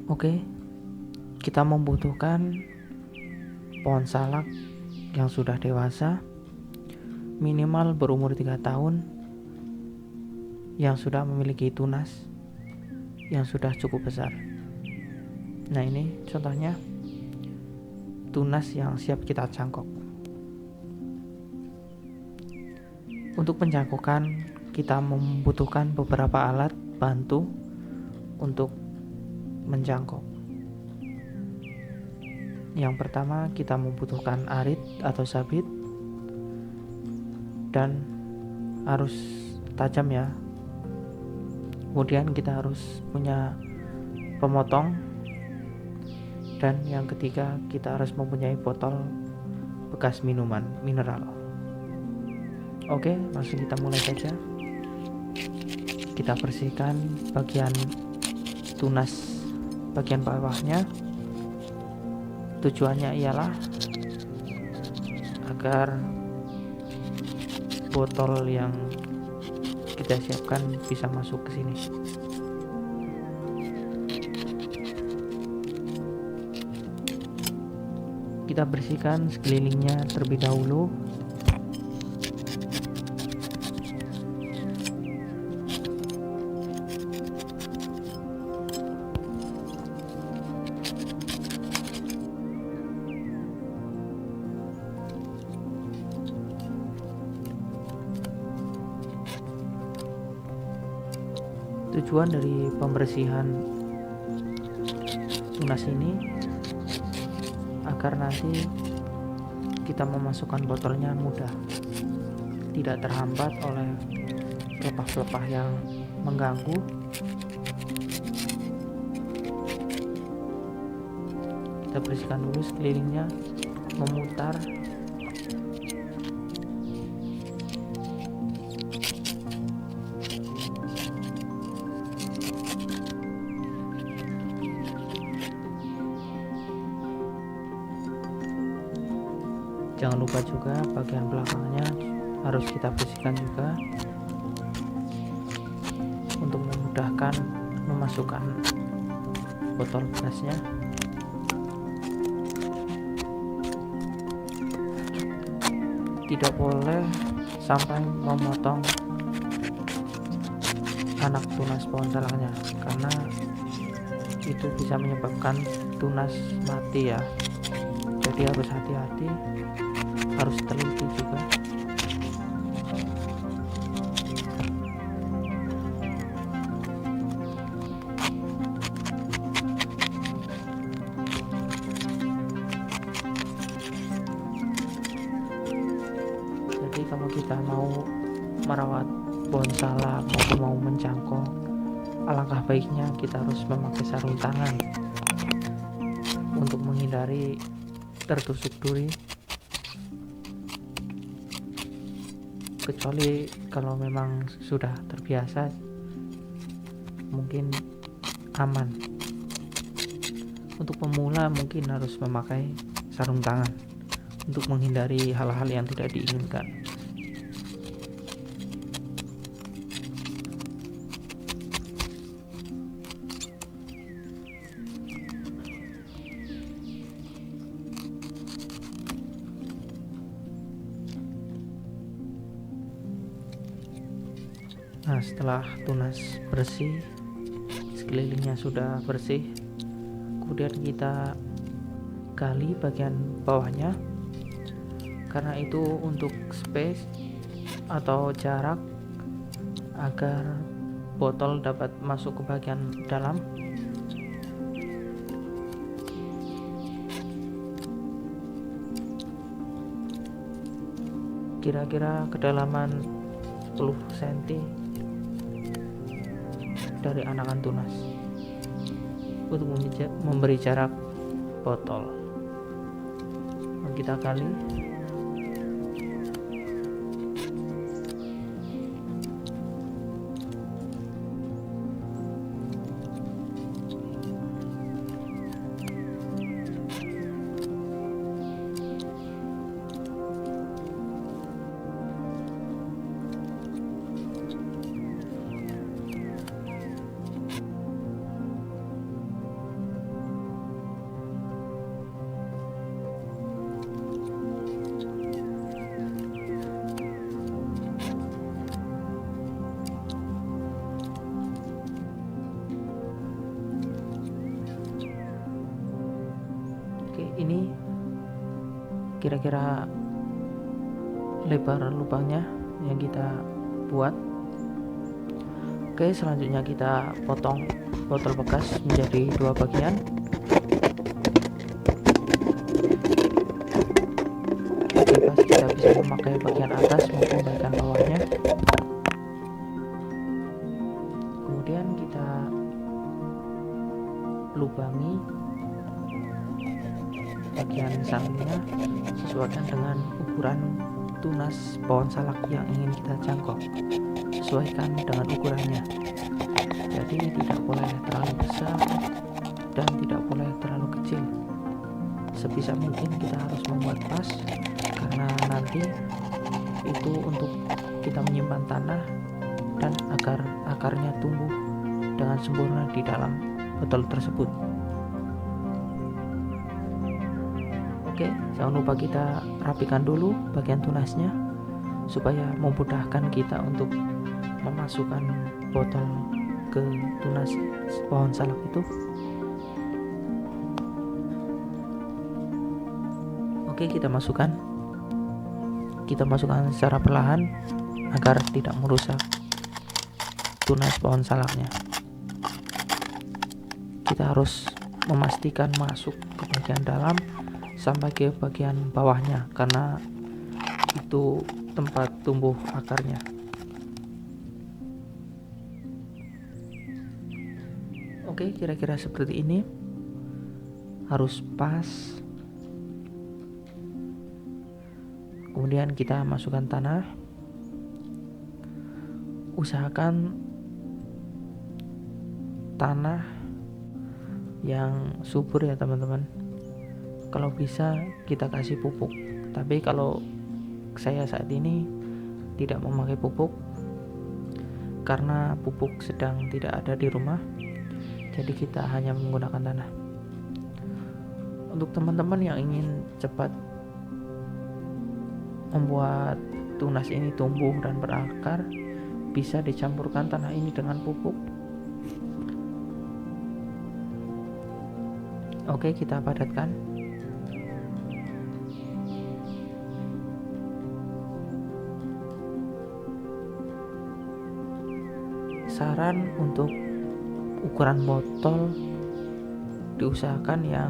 Oke, kita membutuhkan pohon salak yang sudah dewasa, minimal berumur 3 tahun, yang sudah memiliki tunas yang sudah cukup besar. Nah, ini contohnya tunas yang siap kita cangkok. Untuk pencangkokan, kita membutuhkan beberapa alat bantu untuk mencangkok. Yang pertama, kita membutuhkan arit atau sabit dan harus tajam ya. Kemudian kita harus punya pemotong, dan yang ketiga, kita harus mempunyai botol bekas minuman mineral. Oke, langsung kita mulai saja. Kita bersihkan bagian tunas bagian bawahnya. Tujuannya ialah agar botol yang kita siapkan bisa masuk ke sini. Kita bersihkan sekelilingnya terlebih dahulu. Tujuan dari pembersihan tunas ini agar nanti kita memasukkan botolnya mudah, tidak terhambat oleh pelepah-pelepah yang mengganggu. Kita bersihkan dulu sekelilingnya, memutar. Jangan lupa juga bagian belakangnya harus kita bersihkan juga untuk memudahkan memasukkan botol bekasnya. Tidak boleh sampai memotong anak tunas pohon salaknya, karena itu bisa menyebabkan tunas mati ya. Jadi harus hati-hati, harus teliti juga. Jadi kalau kita mau merawat pohon salak atau mau mencangkok, alangkah baiknya kita harus memakai sarung tangan untuk menghindari tertusuk duri. Kecuali kalau memang sudah terbiasa, mungkin aman. Untuk pemula mungkin harus memakai sarung tangan untuk menghindari hal-hal yang tidak diinginkan. Nah, setelah tunas bersih, sekelilingnya sudah bersih, kemudian kita gali bagian bawahnya, karena itu untuk space atau jarak agar botol dapat masuk ke bagian dalam. Kira-kira kedalaman 10 cm dari anakan tunas untuk memberi jarak botol. Kita gali. kira-kira lebar lubangnya yang kita buat. Oke, selanjutnya kita potong botol bekas menjadi 2 bagian. Bebas, kita bisa memakai bagian atas maupun bagian bawahnya. Kemudian kita lubangi bagian salangnya sesuaikan dengan ukuran tunas pohon salak yang ingin kita jangkau. Sesuaikan dengan ukurannya, jadi tidak boleh terlalu besar dan tidak boleh terlalu kecil. Sebisa mungkin kita harus membuat pas, karena nanti itu untuk kita menyimpan tanah dan agar akarnya tumbuh dengan sempurna di dalam botol tersebut. Oke, jangan lupa kita rapikan dulu bagian tunasnya supaya memudahkan kita untuk memasukkan botol ke tunas pohon salak itu. Oke, kita masukkan secara perlahan agar tidak merusak tunas pohon salaknya. Kita harus memastikan masuk ke bagian dalam sampai ke bagian bawahnya, karena itu tempat tumbuh akarnya. Oke, kira-kira seperti ini, harus pas. Kemudian kita masukkan tanah. Usahakan tanah yang subur ya teman-teman. Kalau bisa kita kasih pupuk, tapi kalau saya saat ini tidak memakai pupuk karena pupuk sedang tidak ada di rumah, jadi kita hanya menggunakan tanah. Untuk teman-teman yang ingin cepat membuat tunas ini tumbuh dan berakar, bisa dicampurkan tanah ini dengan pupuk. Oke, kita padatkan. Saran untuk ukuran botol diusahakan yang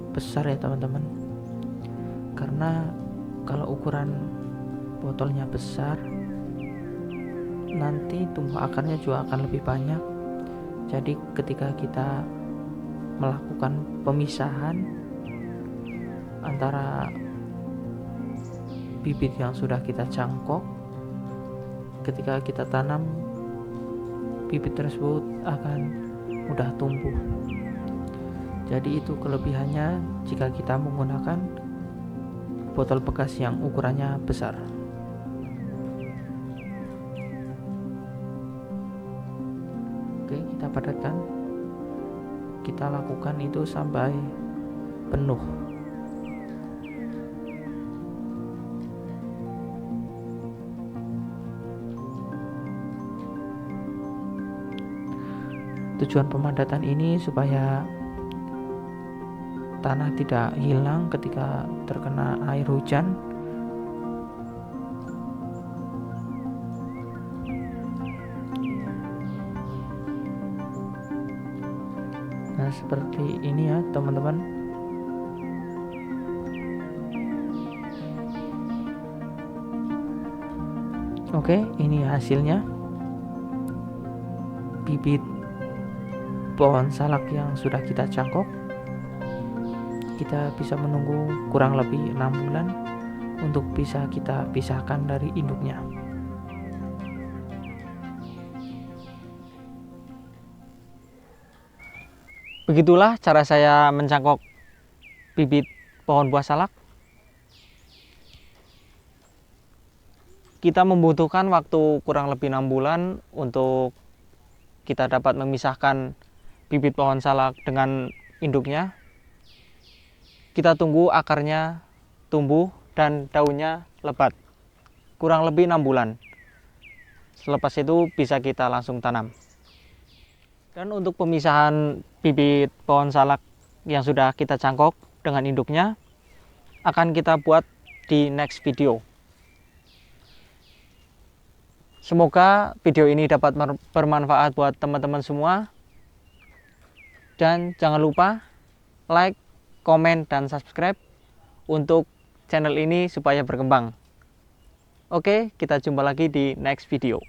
besar ya teman-teman, karena kalau ukuran botolnya besar nanti tumbuh akarnya juga akan lebih banyak. Jadi ketika kita melakukan pemisahan antara bibit yang sudah kita cangkok, ketika kita tanam, bibit tersebut akan mudah tumbuh. Jadi itu kelebihannya jika kita menggunakan botol bekas yang ukurannya besar. Oke, kita padatkan. Kita lakukan itu sampai penuh. Tujuan pemadatan ini supaya tanah tidak hilang ketika terkena air hujan. Nah, seperti ini ya teman-teman. Oke, ini hasilnya. Bibit pohon salak yang sudah kita cangkok. Kita bisa menunggu kurang lebih 6 bulan untuk bisa kita pisahkan dari induknya. Begitulah cara saya mencangkok bibit pohon buah salak. Kita membutuhkan waktu kurang lebih 6 bulan untuk kita dapat memisahkan bibit pohon salak dengan induknya. Kita tunggu akarnya tumbuh dan daunnya lebat. Kurang lebih 6 bulan. Selepas itu bisa kita langsung tanam. Dan untuk pemisahan bibit pohon salak yang sudah kita cangkok dengan induknya, akan kita buat di next video. Semoga video ini dapat bermanfaat buat teman-teman semua. Dan jangan lupa like, komen, dan subscribe untuk channel ini supaya berkembang. Oke, kita jumpa lagi di next video.